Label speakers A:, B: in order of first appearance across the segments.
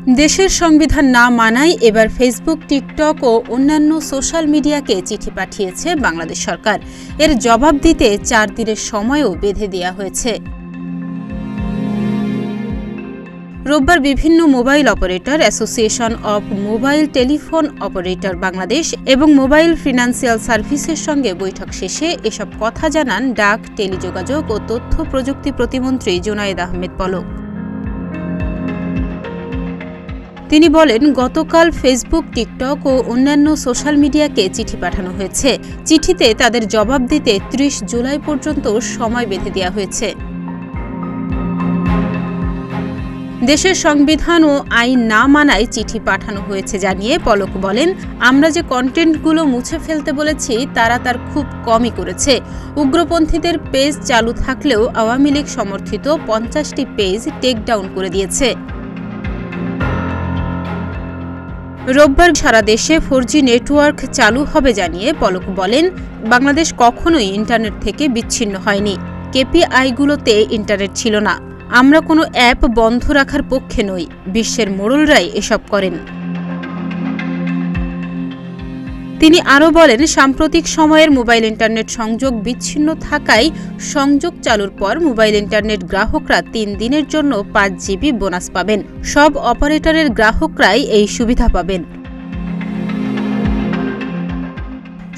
A: দেশের সংবিধান না মানায় এবার ফেসবুক, টিকটক ও অন্যান্য সোশ্যাল মিডিয়াকে চিঠি পাঠিয়েছে বাংলাদেশ সরকার। এর জবাব দিতে 4 দিনের সময়ও বেঁধে দেওয়া হয়েছে। রোববার বিভিন্ন mobile operator association of mobile telephone operator Bangladesh এবং মোবাইল ফিনান্সিয়াল সার্ভিসের সঙ্গে বৈঠক শেষে এসব কথা জানান ডাক, টেলিযোগাযোগ ও তথ্য প্রযুক্তি প্রতিমন্ত্রী জুনায়েদ আহমেদ পলক। তিনি বলেন, গতকাল ফেসবুক, টিকটক ও অন্যান্য সোশ্যাল মিডিয়াকে চিঠি পাঠানো হয়েছে। চিঠিতে তাদের জবাব দিতে 30 জুলাই পর্যন্ত সময় বেঁধে দেওয়া হয়েছে। দেশের সংবিধান ও আইন না মানায় চিঠি পাঠানো হয়েছে জানিয়ে পলক বলেন, আমরা যে কন্টেন্টগুলো মুছে ফেলতে বলেছি তারা তার খুব কমই করেছে। উগ্রপন্থীদের পেজ চালু থাকলেও আওয়ামী লীগ সমর্থিত 50টি পেজ টেকডাউন করে দিয়েছে। রোববার সারা দেশে 4G নেটওয়ার্ক চালু হবে জানিয়ে পলক বলেন, বাংলাদেশ কখনোই ইন্টারনেট থেকে বিচ্ছিন্ন হয়নি। কেপিআইগুলোতে ইন্টারনেট ছিল না। আমরা কোনো অ্যাপ বন্ধ রাখার পক্ষে নই। বিশ্বের মোড়লরাই এসব করেন। তিনি আরও বলেন, সাম্প্রতিক সময়ের মোবাইল ইন্টারনেট সংযোগ বিচ্ছিন্ন থাকায় সংযোগ চালুর পর মোবাইল ইন্টারনেট গ্রাহকরা 3 দিনের জন্য 5 GB বোনাস পাবেন। সব অপারেটরের গ্রাহকরাই এই সুবিধা পাবেন।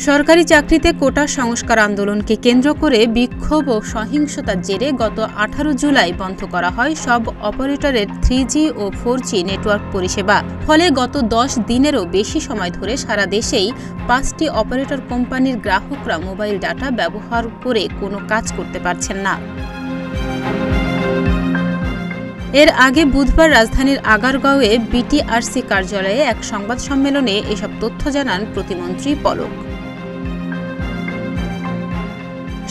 A: সরকারি চাকরিতে কোটা সংস্কার আন্দোলনকে কেন্দ্র করে বিক্ষোভ ও সহিংসতার জেরে গত 18 জুলাই বন্ধ করা হয় সব অপারেটরের 3G ও 4G নেটওয়ার্ক পরিষেবা। ফলে গত 10 দিনেরও বেশি সময় ধরে সারা দেশেই 5টি অপারেটর কোম্পানির গ্রাহকরা মোবাইল ডাটা ব্যবহার করে কোনো কাজ করতে পারছেন না। এর আগে বুধবার রাজধানীর আগারগাঁওয়ে বিটিআরসি কার্যালয়ে এক সংবাদ সম্মেলনে এসব তথ্য জানান প্রতিমন্ত্রী পলক।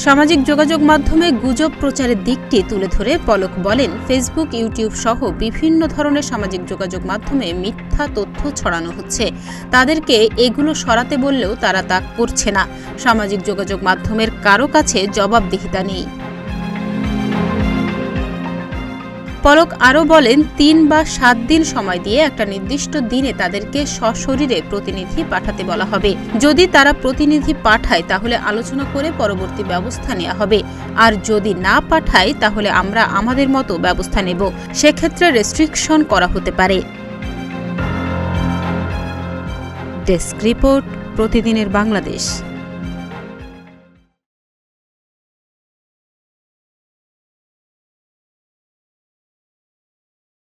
A: সামাজিক যোগাযোগ মাধ্যমে গুজব প্রচারের দিকটি তুলে ধরে পলক বলেন, ফেসবুক, ইউটিউব সহ বিভিন্ন ধরনের সামাজিক যোগাযোগ মাধ্যমে মিথ্যা তথ্য ছড়ানো হচ্ছে। তাদেরকে এগুলো সরাতে বললেও তারা তা করছে না। সামাজিক যোগাযোগ মাধ্যমের কারো কাছে জবাবদিহিতা নেই। পলক আরও বলেন, 3 বা 7 দিন সময় দিয়ে একটা নির্দিষ্ট দিনে তাদেরকে সশরীরে প্রতিনিধি পাঠাতে বলা হবে। যদি তারা প্রতিনিধি পাঠায় তাহলে আলোচনা করে পরবর্তী ব্যবস্থা নেওয়া হবে। আর যদি না পাঠায় তাহলে আমরা আমাদের মতো ব্যবস্থা নেব। সেক্ষেত্রে রেস্ট্রিকশন করা হতে পারে। ডেস্ক রিপোর্ট, প্রতিদিনের বাংলাদেশ।